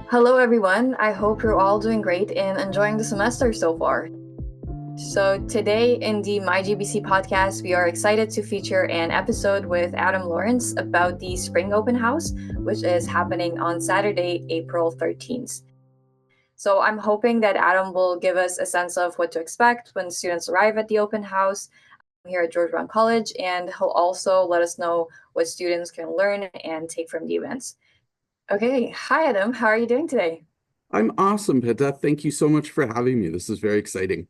Hello, everyone. I hope you're all doing great and enjoying the semester so far. So, today in the MyGBC podcast, we are excited to feature an episode with Adam Lawrence about the Spring Open House, which is happening on Saturday, April 13th. So, I'm hoping that Adam will give us a sense of what to expect when students arrive at the open house here at George Brown College, and he'll also let us know what students can learn and take from the events. Okay, hi Adam, how are you doing today? I'm awesome, Peta. Thank you so much for having me. This is very exciting.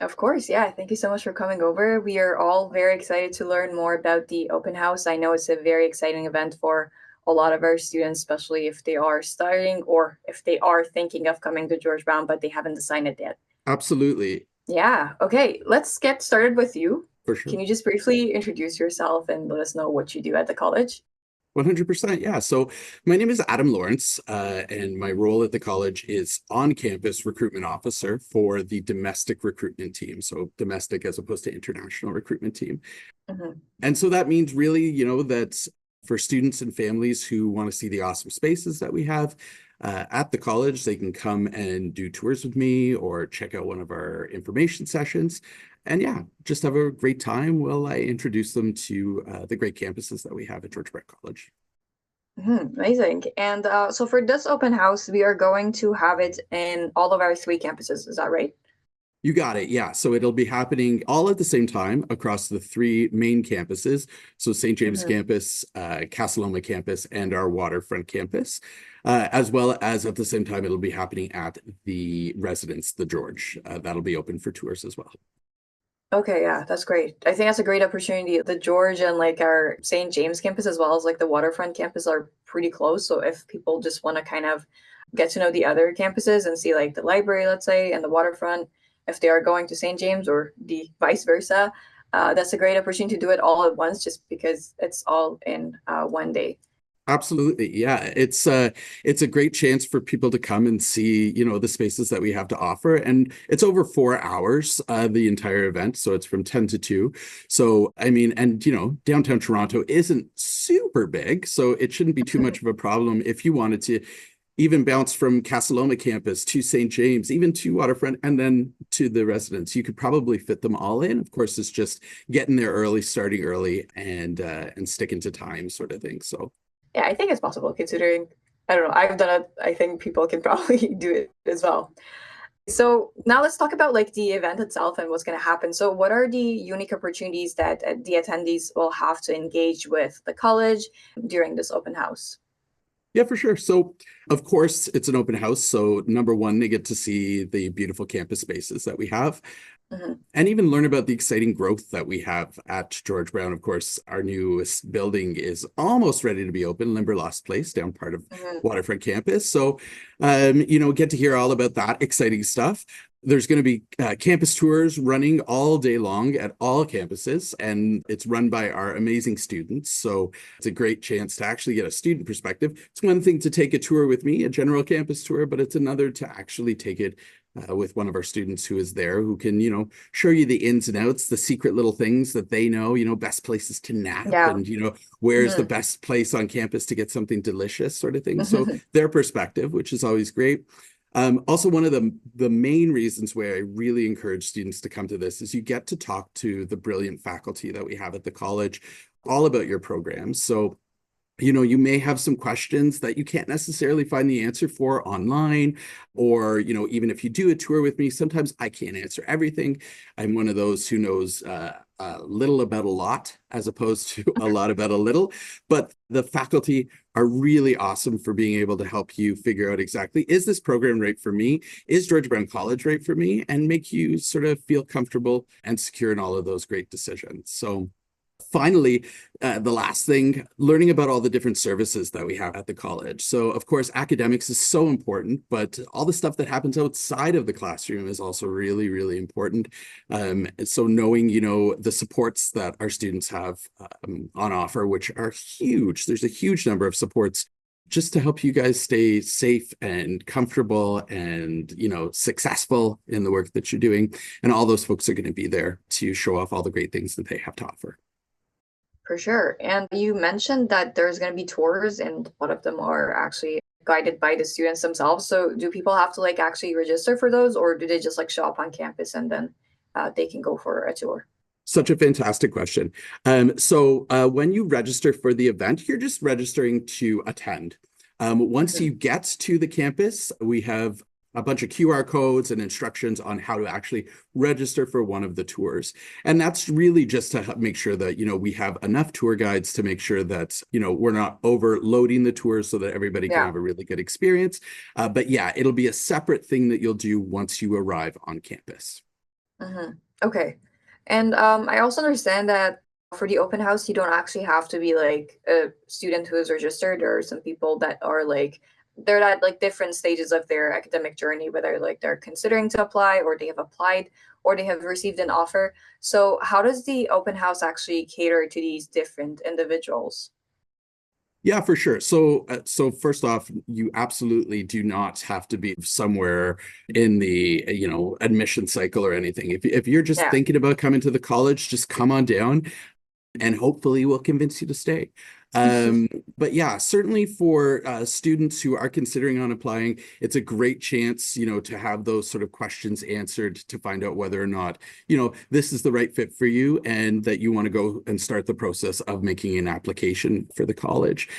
Of course, yeah. Thank you so much for coming over. We are all very excited to learn more about the open house. I know it's a very exciting event for a lot of our students, especially if they are starting or if they are thinking of coming to George Brown, but they haven't decided yet. Absolutely, Yeah, okay, let's get started with you. for Can sure. you just briefly introduce yourself and let us know what you do at the college? 100%. Yeah. So my name is Adam Lawrence, and my role at the college is on-campus recruitment officer for the domestic recruitment team. So domestic as opposed to international recruitment team. Mhm. And so that means really, that for students and families who want to see the awesome spaces that we have at the college, they can come and do tours with me or check out one of our information sessions. And yeah, just have a great time while I introduce them to the great campuses that we have at George Brown College. Amazing. And so for this open house, we are going to have it in all of our three campuses. Is that right? You got it. Yeah. So it'll be happening all at the same time across the three main campuses. So St. James Mhm. campus, Casa Loma campus, and our waterfront campus, as well as at the same time, it'll be happening at the residence, the George. That'll be open for tours as well. Okay, yeah, that's great. I think that's a great opportunity. The George and like our St. James campus as well as like the waterfront campus are pretty close. So if people just want to kind of get to know the other campuses and see like the library, let's say, and the waterfront, if they are going to St. James or the vice versa, that's a great opportunity to do it all at once just because it's all in one day. Absolutely. Yeah. It's a great chance for people to come and see, the spaces that we have to offer. And it's over 4 hours, the entire event. So it's from 10 to 2. So I mean, and downtown Toronto isn't super big. So it shouldn't be too much of a problem if you wanted to even bounce from Casa Loma campus to St. James, even to Waterfront, and then to the residence. You could probably fit them all in. Of course, it's just getting there early, starting early, and sticking to time sort of thing. So Yeah, I think it's possible considering, I don't know, I've done it. I think people can probably do it as well. So now let's talk about like the event itself and what's going to happen. So what are the unique opportunities that the attendees will have to engage with the college during this open house? yeah, for sure. So, of course, it's an open house. So, number one, they get to see the beautiful campus spaces that we have Mhm. and even learn about the exciting growth that we have at George Brown. Of course, our newest building is almost ready to be open, Limberlost Place, down part of Mhm. Waterfront Campus. So, get to hear all about that exciting stuff. There's going to be campus tours running all day long at all campuses, and it's run by our amazing students. So it's a great chance to actually get a student perspective. It's one thing to take a tour with me, a general campus tour, but it's another to actually take it with one of our students who is there, who can, show you the ins and outs, the secret little things that they know, best places to nap Yeah. and, where's the Mhm. best place on campus to get something delicious sort of thing. So their perspective, which is always great. Also, one of the main reasons why I really encourage students to come to this is you get to talk to the brilliant faculty that we have at the college all about your programs. So you may have some questions that you can't necessarily find the answer for online, or even if you do a tour with me, sometimes I can't answer everything. I'm one of those who knows little about a lot as opposed to a lot about a little, but the faculty are really awesome for being able to help you figure out exactly, is this program right for me? Is George Brown College right for me? And make you sort of feel comfortable and secure in all of those great decisions. So finally, the last thing, learning about all the different services that we have at the college. So, of course, academics is so important, but all the stuff that happens outside of the classroom is also really, really important. So knowing, the supports that our students have on offer, which are huge. There's a huge number of supports just to help you guys stay safe and comfortable and, successful in the work that you're doing. And all those folks are going to be there to show off all the great things that they have to offer. For sure. And you mentioned that there's going to be tours, and a lot of them are actually guided by the students themselves. So do people have to like actually register for those, or do they just like show up on campus and then they can go for a tour? Such a fantastic question. When you register for the event, you're just registering to attend. Once Mhm. you get to the campus, we have a bunch of QR codes and instructions on how to actually register for one of the tours. And that's really just to make sure that, we have enough tour guides to make sure that, we're not overloading the tours so that everybody can Yeah. have a really good experience. But yeah, it'll be a separate thing that you'll do once you arrive on campus. Hmm. Okay. And I also understand that for the open house, you don't actually have to be like a student who is registered. There are some people that are like, they're at like different stages of their academic journey, whether like they're considering to apply or they have applied or they have received an offer. So how does the open house actually cater to these different individuals? Yeah, for sure. So first off, you absolutely do not have to be somewhere in the, admission cycle or anything. If you're just Yeah. thinking about coming to the college, just come on down and hopefully we'll convince you to stay. Um, but yeah, certainly for students who are considering on applying, it's a great chance, to have those sort of questions answered to find out whether or not, this is the right fit for you and that you want to go and start the process of making an application for the college.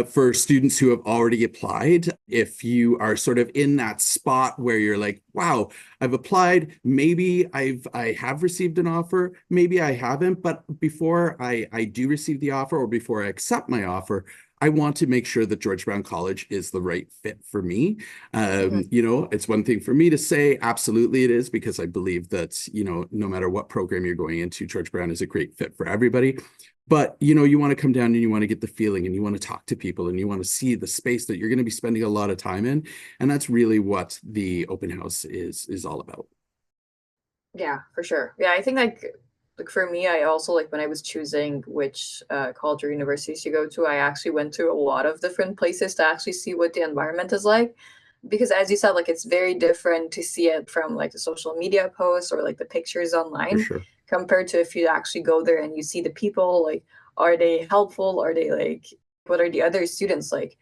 For students who have already applied, if you are sort of in that spot where you're like, wow, I've applied, maybe I have received an offer, maybe I haven't, but before I do receive the offer or before I accept my offer, I want to make sure that George Brown College is the right fit for me. Mhm. It's one thing for me to say, absolutely it is, because I believe that, no matter what program you're going into, George Brown is a great fit for everybody. But, you want to come down and you want to get the feeling and you want to talk to people and you want to see the space that you're going to be spending a lot of time in. And that's really what the open house is all about. Yeah, for sure. Yeah, I think like for me, I also like when I was choosing which college or universities to go to, I actually went to a lot of different places to actually see what the environment is like. Because as you said, like it's very different to see it from like the social media posts or like the pictures For online sure. compared to if you actually go there and you see the people, like are they helpful? Are they like what are the other students like?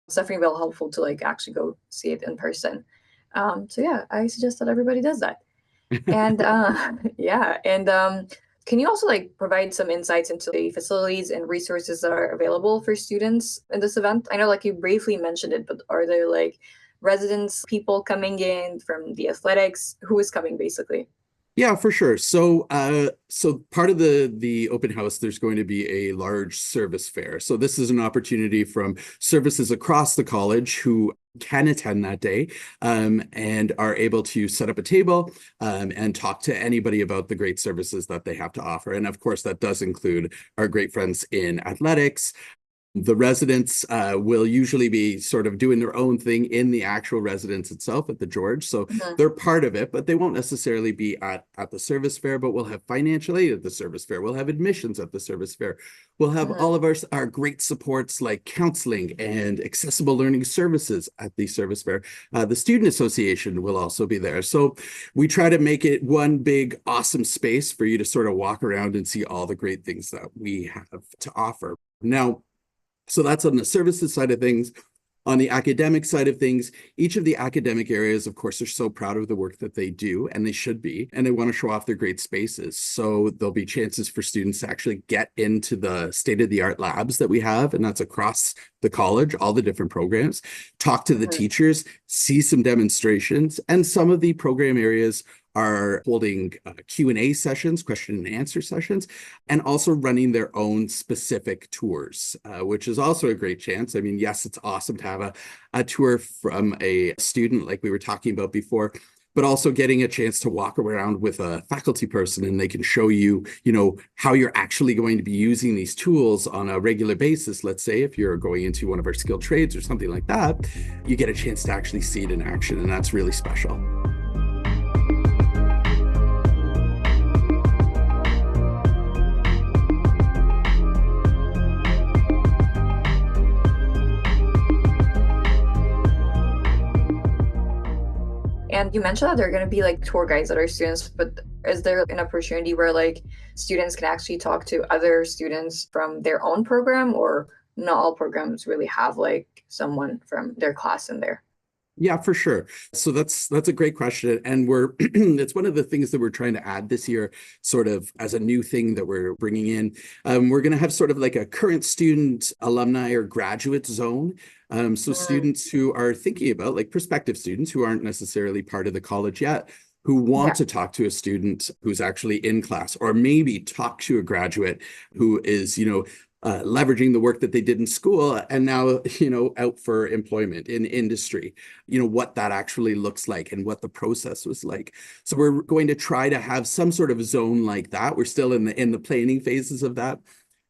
It's definitely real helpful to like actually go see it in person. So yeah, I suggest that everybody does that. And yeah, and can you also like provide some insights into the facilities and resources that are available for students in this event? I know like you briefly mentioned it, but are there like residents, people coming in from the athletics? Who is coming basically? Yeah, for sure. So part of the open house, there's going to be a large service fair. So this is an opportunity from services across the college who can attend that day and are able to set up a table and talk to anybody about the great services that they have to offer. And of course, that does include our great friends in athletics. The residents will usually be sort of doing their own thing in the actual residence itself at the George. So Mhm. they're part of it, but they won't necessarily be at the service fair, but we'll have financial aid at the service fair. We'll have admissions at the service fair. We'll have Mhm. all of our great supports like counseling and accessible learning services at the service fair. The Student Association will also be there. So we try to make it one big, awesome space for you to sort of walk around and see all the great things that we have to offer. Now, so that's on the services side of things. On the academic side of things, each of the academic areas, of course, are so proud of the work that they do, and they should be, and they want to show off their great spaces. So there'll be chances for students to actually get into the state-of-the-art labs that we have, and that's across the college, all the different programs, talk to the Mhm. teachers, see some demonstrations, and some of the program areas are holding Q&A sessions, question and answer sessions, and also running their own specific tours, which is also a great chance. I mean, yes, it's awesome to have a tour from a student like we were talking about before, but also getting a chance to walk around with a faculty person and they can show you, how you're actually going to be using these tools on a regular basis. Let's say if you're going into one of our skilled trades or something like that, you get a chance to actually see it in action, and that's really special. And And you mentioned that there are going to be like tour guides that are students, but is there an opportunity where like students can actually talk to other students from their own program, or not all programs really have like someone from their class in there? Yeah, for sure. So that's a great question. And we're it's one of the things that we're trying to add this year, sort of as a new thing that we're bringing in. We're going to have sort of like a current student, alumni, or graduate zone. So Mm, students who are thinking about, like prospective students who aren't necessarily part of the college yet, who want yeah. to talk to a student who's actually in class, or maybe talk to a graduate who is, leveraging the work that they did in school and now, out for employment in industry, what that actually looks like and what the process was like. So we're going to try to have some sort of zone like that. We're still in the planning phases of that.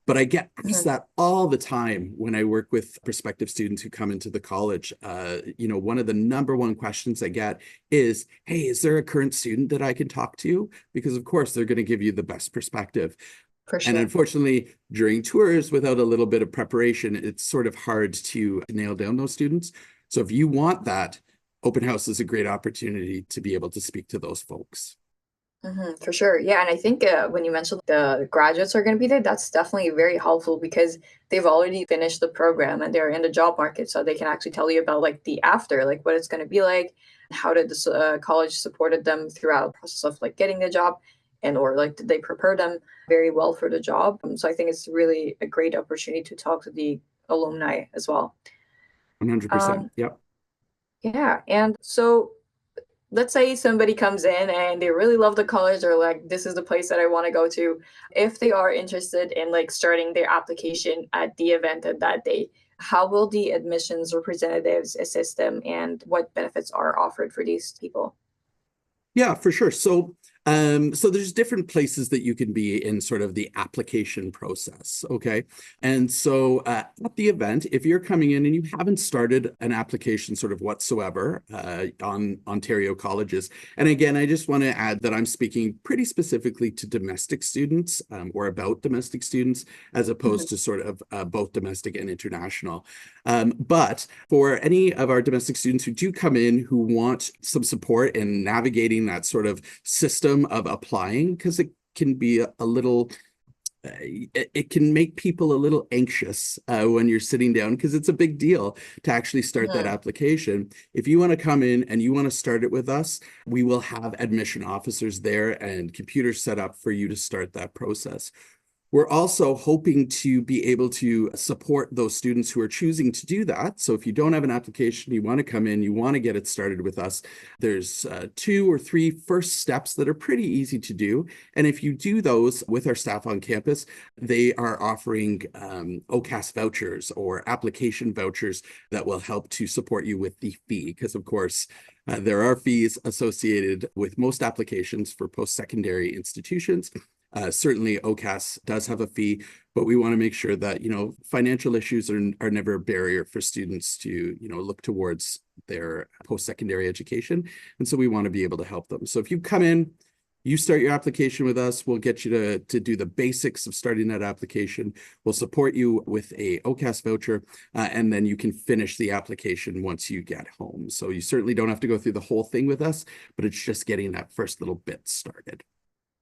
But I get asked Mhm. that all the time when I work with prospective students who come into the college. One of the number one questions I get is, hey, is there a current student that I can talk to? Because of course they're going to give you the best perspective. For And sure. unfortunately, during tours, without a little bit of preparation, it's sort of hard to nail down those students. So if you want that, open house is a great opportunity to be able to speak to those folks. For sure. Yeah. And I think when you mentioned the graduates are going to be there, that's definitely very helpful because they've already finished the program and they're in the job market. So they can actually tell you about like the after, like what it's going to be like, how did the college supported them throughout the process of like getting the job, and or like did they prepare them very well for the job. So I think it's really a great opportunity to talk to the alumni as well. 100%. Um, Yep. yeah. And so let's say somebody comes in and they really love the college, or like this is the place that I want to go to. If they are interested in like starting their application at the event at that day, how will the admissions representatives assist them, and what benefits are offered for these people? Yeah, for sure. So there's different places that you can be in sort of the application process. Okay. And so at the event, if you're coming in and you haven't started an application sort of whatsoever on Ontario colleges, and again, I just want to add that I'm speaking pretty specifically to domestic students or about domestic students, as Mhm. opposed to sort of both domestic and international. But for any of our domestic students who do come in who want some support in navigating that sort of system of applying, because it can be a little it can make people a little anxious when you're sitting down, because it's a big deal to actually start that Mhm. application. If you want to come in and you want to start it with us, we will have admission officers there and computers set up for you to start that process. We're also hoping to be able to support those students who are choosing to do that. So if you don't have an application, you want to come in, you want to get it started with us, there's 2 or 3 first steps that are pretty easy to do. And if you do those with our staff on campus, they are offering OCAS vouchers or application vouchers that will help to support you with the fee. Because of course, there are fees associated with most applications for post-secondary institutions. Certainly, OCAS does have a fee, but we want to make sure that, financial issues are never a barrier for students to, look towards their post-secondary education. And so we want to be able to help them. So if you come in, you start your application with us, we'll get you to do the basics of starting that application. We'll support you with a OCAS voucher, and then you can finish the application once you get home. So you certainly don't have to go through the whole thing with us, but it's just getting that first little bit started.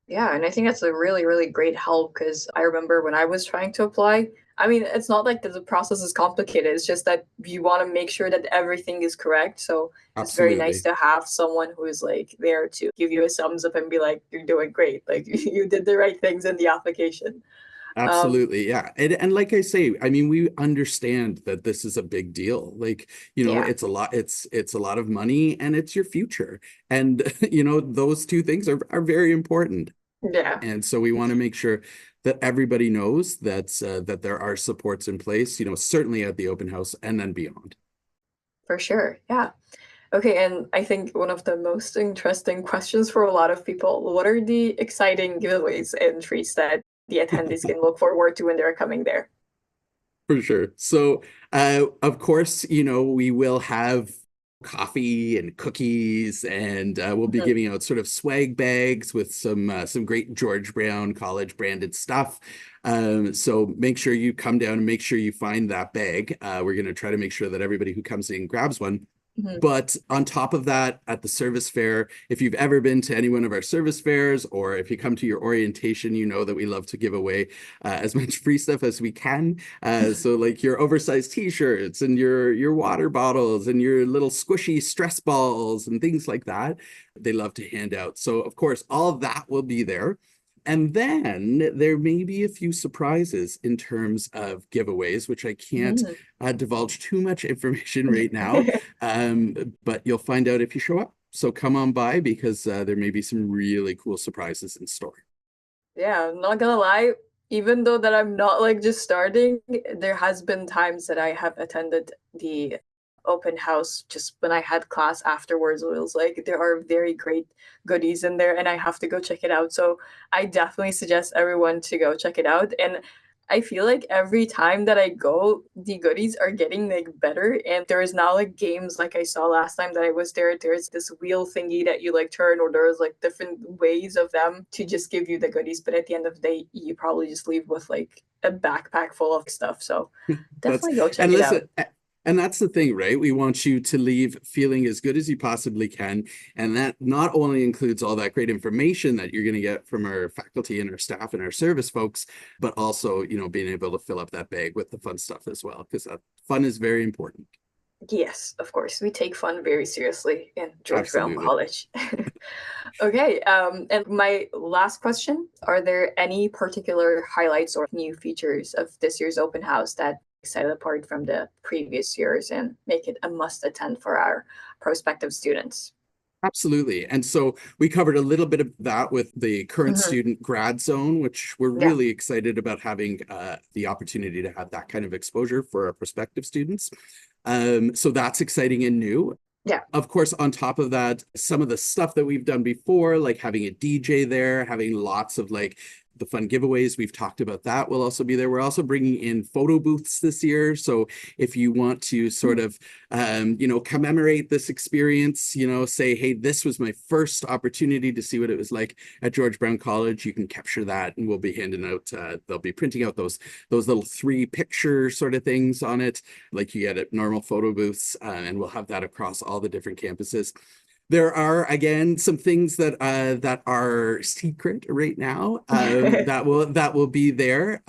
Yeah, and I think that's a really, really great help because I remember when I was trying to apply, I mean, it's not like the process is complicated. It's just that you want to make sure that everything is correct. So it's very nice Absolutely. to have someone who is like there to give you a thumbs up and be like, you're doing great. Like you did the right things in the application. Um, Absolutely. Yeah. And like I say, I mean, we understand that this is a big deal. Like, yeah, it's a lot of money and it's your future. And, those two things are very important. yeah, And so we want to make sure that everybody knows that there are supports in place, certainly at the open house and then beyond. for sure. Yeah. Okay, and I think one of the most interesting questions for a lot of people, what are the exciting giveaways and treats that the attendees can look forward to when they're coming there? For sure. So, of course, we will have coffee and cookies, and we'll be Mhm. giving out sort of swag bags with some great George Brown college branded stuff. So make sure you come down and make sure you find that bag. We're going to try to make sure that everybody who comes in grabs one. Mhm. But on top of that, at the service fair, if you've ever been to any one of our service fairs, or if you come to your orientation, you know that we love to give away as much free stuff as we can. So like your oversized t-shirts and your water bottles and your little squishy stress balls and things like that, they love to hand out. So of course, all of that will be there. And then there may be a few surprises in terms of giveaways, which I can't Mm. divulge too much information right now. But you'll find out if you show up. So come on by because there may be some really cool surprises in store. Yeah, I'm not gonna lie, even though that I'm not like just starting, there has been times that I have attended the open house just when I had class afterwards. It was like there are very great goodies in there and I have to go check it out. So I definitely suggest everyone to go check it out. And I feel like every time that I go, the goodies are getting like better. And there is now like games like I saw last time that I was there. There's this wheel thingy that you like turn, or there's like different ways of them to just give you the goodies. But at the end of the day, you probably just leave with like a backpack full of stuff. So That's definitely go check and it out. listen, and that's the thing, right? We want you to leave feeling as good as you possibly can. And that not only includes all that great information that you're going to get from our faculty and our staff and our service folks, but also, you know, being able to fill up that bag with the fun stuff as well, because that fun is very important. Yes, of course. We take fun very seriously in George Brown Absolutely. College. Okay, and my last question, are there any particular highlights or new features of this year's open house that set it apart from the previous years and make it a must attend for our prospective students? Absolutely. And so we covered a little bit of that with the current Hmm. student grad zone, which we're Yeah. really excited about having the opportunity to have that kind of exposure for our prospective students. So that's exciting and new. Yeah. Of course, on top of that, some of the stuff that we've done before, like having a DJ there, having lots of like the fun giveaways, we've talked about that will also be there. We're also bringing in photo booths this year. So if you want to sort of, you know, commemorate this experience, you know, say, hey, this was my first opportunity to see what it was like at George Brown College, you can capture that and we'll be handing out, they'll be printing out those little 3 picture sort of things on it, like you get at normal photo booths, and we'll have that across all the different campuses. There are again some things that are secret right now, that will be there.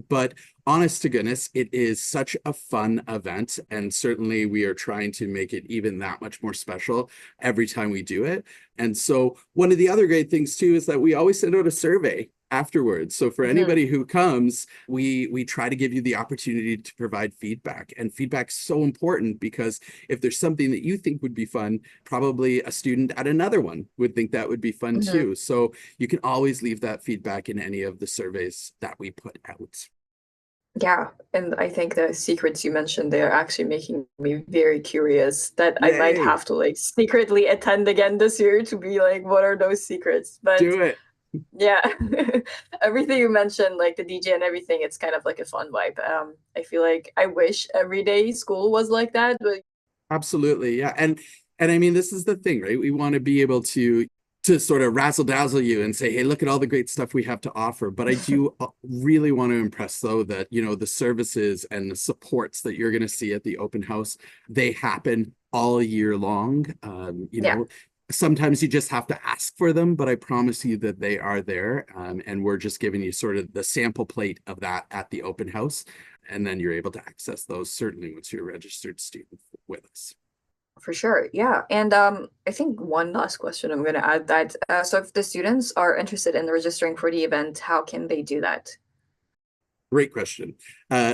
But honest to goodness, it is such a fun event, and certainly we are trying to make it even that much more special every time we do it. And so one of the other great things too is that we always send out a survey afterwards. So for Hmm. anybody who comes, we try to give you the opportunity to provide feedback. And feedback's so important because if there's something that you think would be fun, probably a student at another one would think that would be fun Hmm. too. So you can always leave that feedback in any of the surveys that we put out. Yeah, and I think the secrets you mentioned, they're actually making me very curious that I might Yay, have to like secretly attend again this year to be like, what are those secrets? But do it. yeah, everything you mentioned, like the DJ and everything, it's kind of like a fun vibe. I feel like I wish every day school was like that, but Absolutely. Yeah. And I mean, this is the thing, right? We want to be able to sort of razzle dazzle you and say, hey, look at all the great stuff we have to offer. But I do really want to impress though that, you know, the services and the supports that you're going to see at the open house, they happen all year long. You yeah, know, sometimes you just have to ask for them, but I promise you that they are there. And we're just giving you sort of the sample plate of that at the open house. And then you're able to access those certainly once you're a registered student with us. for sure. Yeah. And I think one last question I'm going to add that so if the students are interested in registering for the event, how can they do that? Great question.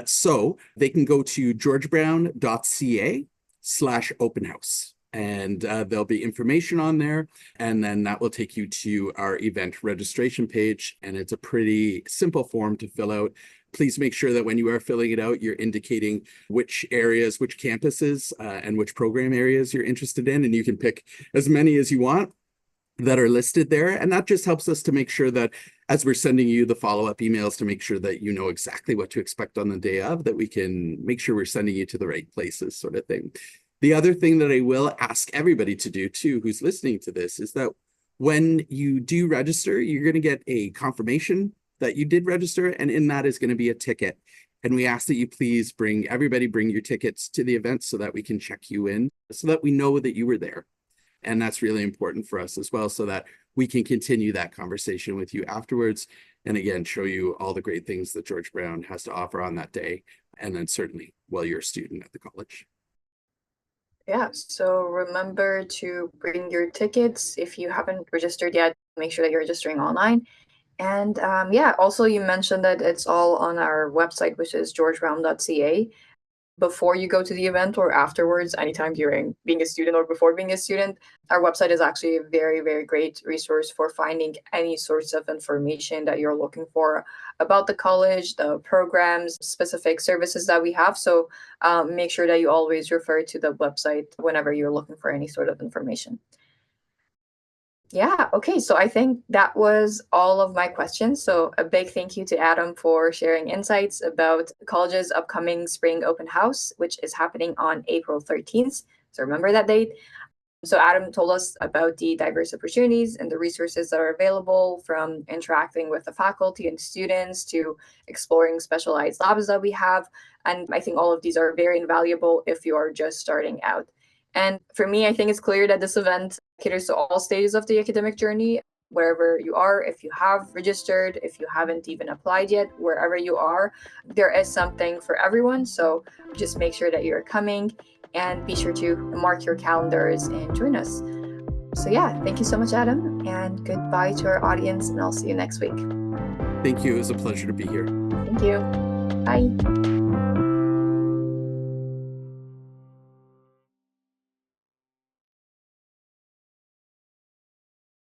So they can go to georgebrown.ca/open house. And there'll be information on there. And then that will take you to our event registration page. And it's a pretty simple form to fill out. Please make sure that when you are filling it out, you're indicating which areas, which campuses, and which program areas you're interested in. And you can pick as many as you want that are listed there. And that just helps us to make sure that as we're sending you the follow-up emails to make sure that you know exactly what to expect on the day of, that we can make sure we're sending you to the right places, sort of thing. The other thing that I will ask everybody to do too, who's listening to this, is that when you do register, you're going to get a confirmation that you did register, and in that is going to be a ticket. And we ask that you please bring your tickets to the event so that we can check you in, so that we know that you were there. And that's really important for us as well, so that we can continue that conversation with you afterwards. And again, show you all the great things that George Brown has to offer on that day. And then certainly while you're a student at the college. Yeah, so remember to bring your tickets. If you haven't registered yet, make sure that you're registering online. And yeah, also you mentioned that it's all on our website, which is georgebrown.ca. Before you go to the event or afterwards, anytime during being a student or before being a student, our website is actually a very, very great resource for finding any sorts of information that you're looking for about the college, the programs, specific services that we have. So make sure that you always refer to the website whenever you're looking for any sort of information. Yeah, okay. So I think that was all of my questions. So a big thank you to Adam for sharing insights about the college's upcoming spring open house, which is happening on April 13th. So remember that date. So Adam told us about the diverse opportunities and the resources that are available, from interacting with the faculty and students to exploring specialized labs that we have. And I think all of these are very invaluable if you are just starting out. And for me, I think it's clear that this event caters to all stages of the academic journey, wherever you are. If you have registered, if you haven't even applied yet, wherever you are, there is something for everyone. So just make sure that you're coming and be sure to mark your calendars and join us. So yeah, thank you so much, Adam, and goodbye to our audience, and I'll see you next week. Thank you. It was a pleasure to be here. Thank you. Bye.